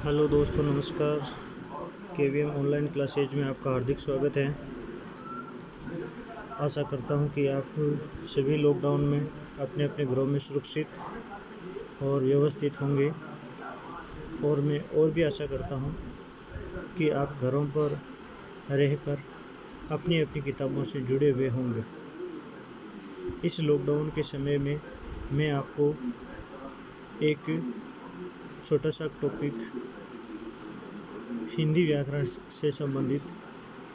Hello दोस्तों, नमस्कार। KVM online classes में आपका हार्दिक स्वागत है। आशा करता हूं कि आप सभी लॉकडाउन में अपने अपने घरों में सुरक्षित और व्यवस्थित होंगे। और मैं और भी आशा करता हूं कि आप घरों पर रहकर अपनी अपनी किताबों से जुड़े हुए होंगे। इस लॉकडाउन के समय में मैं आपको एक छोटा सा टॉपिक हिंदी व्याकरण से संबंधित,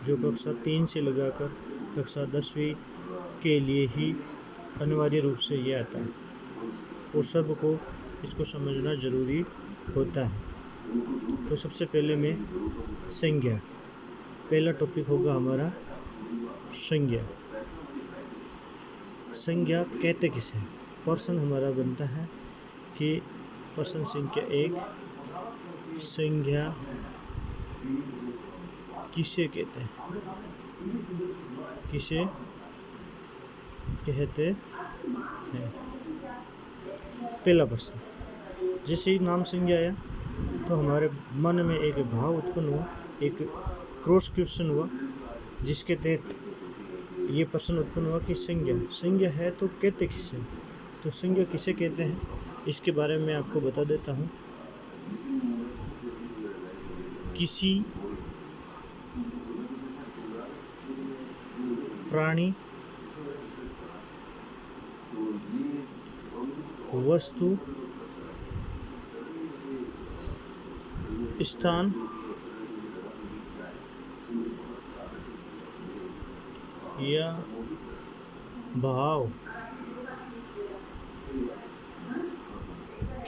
जो कक्षा 3 से लगाकर कक्षा 10वीं के लिए ही अनिवार्य रूप से ये आता है और सबको इसको समझना ज़रूरी होता है। तो सबसे पहले मैं संज्ञा, पहला टॉपिक होगा हमारा संज्ञा। संज्ञा कहते किसे? प्रश्न हमारा बनता है कि प्रश्न संख्या 1, संज्ञा किसे कहते हैं? किसे कहते हैं? पहला प्रश्न, जैसे ही नाम संज्ञा आया तो हमारे मन में एक भाव उत्पन्न हुआ, एक क्रॉस क्वेश्चन हुआ, जिसके तहत ये प्रश्न उत्पन्न हुआ कि संज्ञा है तो कहते किसे? तो संज्ञा किसे कहते हैं, इसके बारे में आपको बता देता हूँ। किसी प्राणी, वस्तु, स्थान या भाव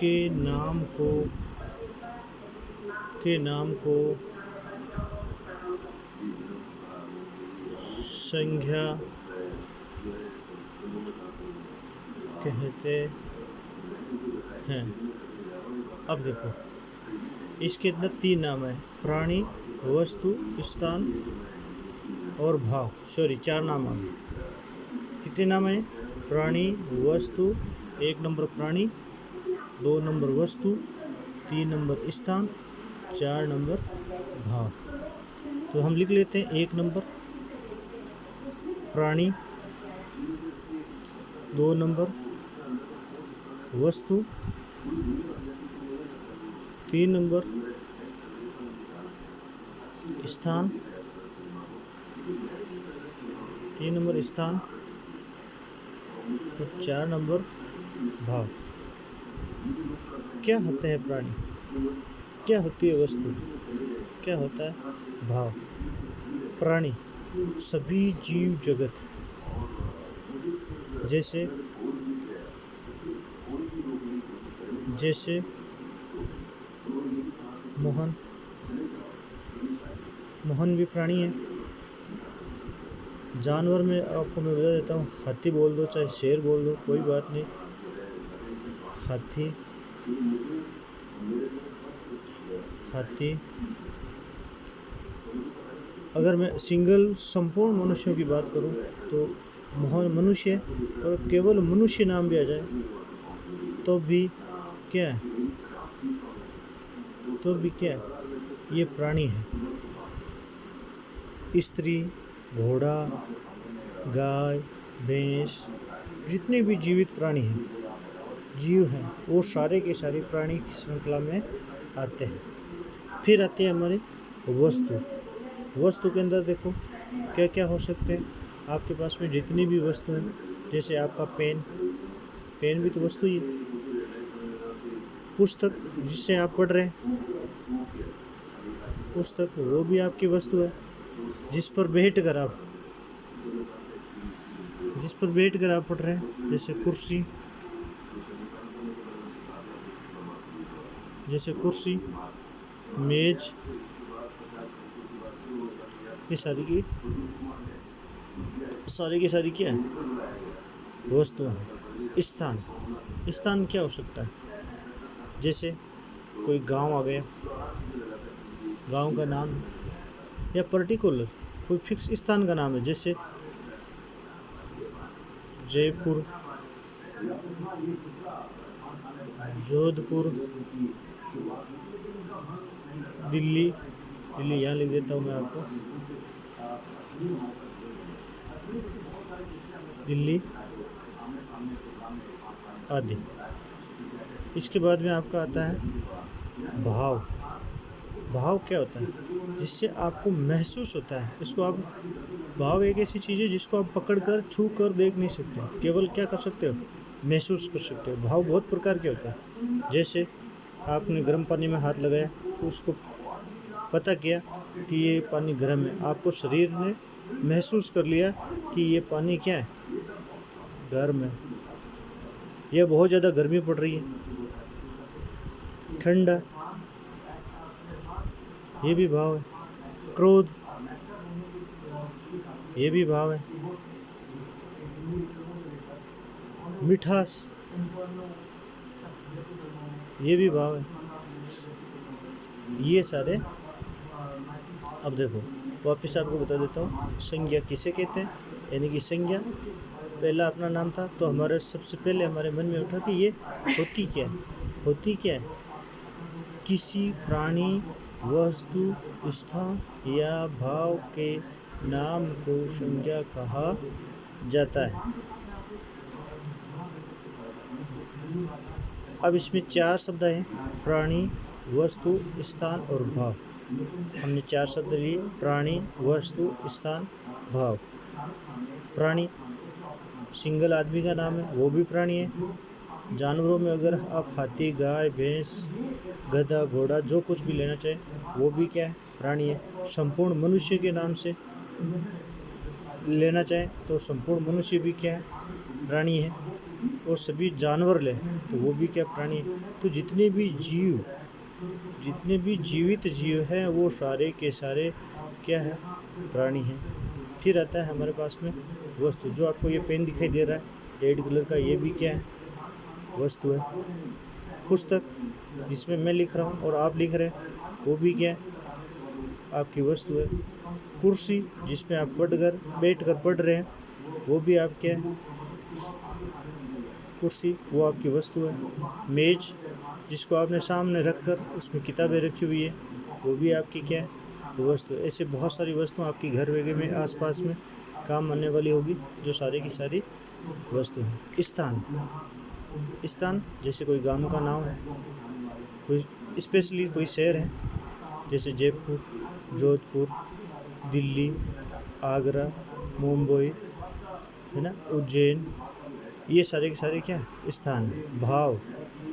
के नाम को संज्ञा कहते हैं। अब देखो, इसके अंदर 3 नाम है: प्राणी, वस्तु, स्थान और भाव। 4 नाम आ गए। कितने नाम है? प्राणी, वस्तु, 1 नंबर प्राणी, 2 नंबर वस्तु, 3 नंबर स्थान, 4 नंबर भाव। तो हम लिख लेते हैं। 1 नंबर प्राणी, 2 नंबर वस्तु, 3 नंबर स्थान, 3 नंबर स्थान और 4 नंबर भाव। क्या होते हैं प्राणी? क्या होती है वस्तु? क्या होता है भाव? प्राणी सभी जीव जगत, जैसे मोहन भी प्राणी है। जानवर में आपको मैं बता देता हूँ, हाथी बोल दो चाहे शेर बोल दो, कोई बात नहीं। हाथी अगर मैं सिंगल संपूर्ण मनुष्यों की बात करूं तो मनुष्य, और केवल मनुष्य नाम भी आ जाए तो भी क्या है? ये प्राणी है। स्त्री, घोड़ा, गाय, भैंस, जितने भी जीवित प्राणी हैं, जीव हैं, वो सारे के सारे प्राणी की श्रृंखला में आते हैं। फिर आते हैं हमारे वस्तु के अंदर देखो क्या क्या हो सकते हैं। आपके पास में जितनी भी वस्तु हैं, जैसे आपका पेन भी तो वस्तु ही है। पुस्तक जिससे आप पढ़ रहे हैं, पुस्तक वो भी आपकी वस्तु है। जिस पर बैठ कर आप पढ़ रहे हैं, जैसे कुर्सी, मेज, ये सारी की सारी क्या है? वस्तु है। स्थान क्या हो सकता है? जैसे कोई गांव आ गया, गांव का नाम, या पर्टिकुलर कोई फिक्स स्थान का नाम है, जैसे जयपुर, जोधपुर, दिल्ली, दिल्ली यहाँ लिख देता हूँ मैं आपको, दिल्ली आदि। इसके बाद में आपका आता है भाव। भाव क्या होता है? जिससे आपको महसूस होता है। इसको आप, भाव एक ऐसी चीज़ है जिसको आप पकड़ कर, छू कर देख नहीं सकते, केवल क्या कर सकते हो? महसूस कर सकते हो। भाव बहुत प्रकार के होते हैं। जैसे आपने गर्म पानी में हाथ लगाया तो उसको पता किया कि ये पानी गर्म है, आपको शरीर ने महसूस कर लिया कि ये पानी क्या है? गर्म है, यह बहुत ज़्यादा गर्मी पड़ रही है। ठंडा, ये भी भाव है। क्रोध, ये भी भाव है। मिठास, ये भी भाव है। ये सारे, अब देखो वापस आपको बता देता हूँ संज्ञा किसे कहते हैं। यानी कि संज्ञा, पहला अपना नाम था तो हमारे सबसे पहले हमारे मन में उठा कि ये होती क्या है? होती क्या है? किसी प्राणी, वस्तु, स्थान या भाव के नाम को संज्ञा कहा जाता है। अब इसमें 4 शब्द हैं, प्राणी, वस्तु, स्थान और भाव। हमने 4 शब्द लिए, प्राणी, वस्तु, स्थान, भाव। प्राणी सिंगल आदमी का नाम है, वो भी प्राणी है। जानवरों में अगर आप हाथी, गाय, भैंस, गधा, घोड़ा जो कुछ भी लेना चाहें वो भी क्या है? प्राणी है। संपूर्ण मनुष्य के नाम से लेना चाहें तो संपूर्ण मनुष्य भी क्या है? प्राणी है। और सभी जानवर लें तो वो भी क्या? प्राणी है। तो जितने भी जीव, जितने भी जीवित जीव हैं वो सारे के सारे क्या है? प्राणी हैं। फिर आता है हमारे पास में वस्तु। जो आपको ये पेन दिखाई दे रहा है रेड कलर का, ये भी क्या है? वस्तु है। पुस्तक जिसमें मैं लिख रहा हूँ और आप लिख रहे हैं वो भी क्या है? आपकी वस्तु है। कुर्सी जिसमें आप बैठकर पढ़ रहे हैं वो भी आप क्या है? कुर्सी, वो आपकी वस्तु है। मेज जिसको आपने सामने रखकर उसमें किताबें रखी हुई है वो भी आपकी क्या है? वस्तु। ऐसे बहुत सारी वस्तुएं आपकी घर वगैरह में आसपास में काम आने वाली होगी, जो सारी की सारी वस्तु है। स्थान, स्थान जैसे कोई गांव का नाम है, कोई स्पेशली कोई शहर है, जैसे जयपुर, जोधपुर, दिल्ली, आगरा, मुंबई, है ना, उज्जैन, ये सारे के सारे क्या स्थान। भाव,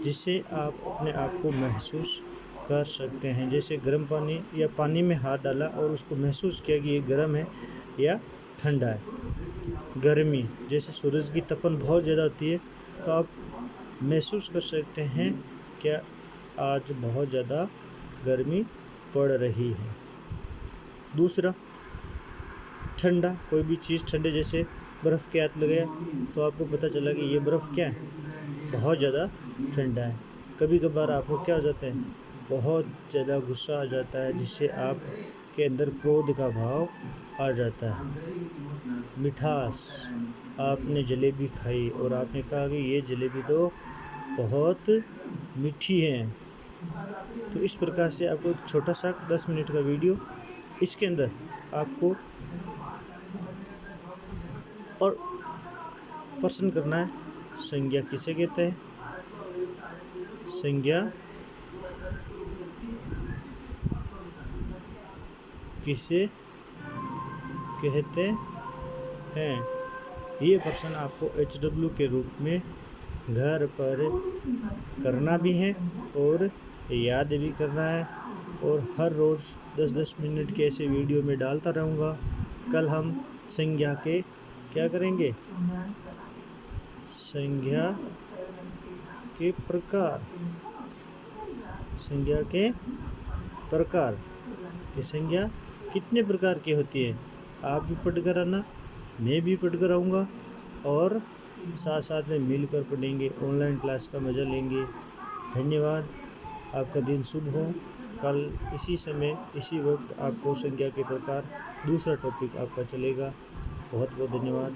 जिससे आप अपने आप को महसूस कर सकते हैं। जैसे गर्म पानी या पानी में हाथ डाला और उसको महसूस किया कि ये गर्म है या ठंडा है। गर्मी, जैसे सूरज की तपन बहुत ज़्यादा होती है तो आप महसूस कर सकते हैं क्या आज बहुत ज़्यादा गर्मी पड़ रही है। दूसरा, ठंडा, कोई भी चीज़ ठंडे, जैसे बर्फ़ के हाथ लगाया तो आपको पता चला कि ये बर्फ़ क्या है? बहुत ज़्यादा ठंडा है। कभी कभार आपको क्या हो जाता है? बहुत ज़्यादा गुस्सा आ जाता है, जिससे आप के अंदर क्रोध का भाव आ जाता है। मिठास, आपने जलेबी खाई और आपने कहा कि ये जलेबी तो बहुत मीठी है। तो इस प्रकार से आपको एक छोटा सा 10 मिनट का वीडियो, इसके अंदर आपको और पसंद करना है संज्ञा किसे कहते हैं। संज्ञा किसे कहते हैं, ये प्रश्न आपको HW के रूप में घर पर करना भी है और याद भी करना है। और हर रोज़ 10-10 मिनट के ऐसे वीडियो में डालता रहूँगा। कल हम संज्ञा के क्या करेंगे? संज्ञा के प्रकार, संज्ञा के प्रकार की संज्ञा कितने प्रकार की होती है आप भी पढ़ कर आना, मैं भी पढ़ कर आऊँगा और साथ साथ में मिलकर पढ़ेंगे, ऑनलाइन क्लास का मज़ा लेंगे। धन्यवाद, आपका दिन शुभ हो। कल इसी समय इसी वक्त आपको संज्ञा के प्रकार दूसरा टॉपिक आपका चलेगा। बहुत बहुत धन्यवाद।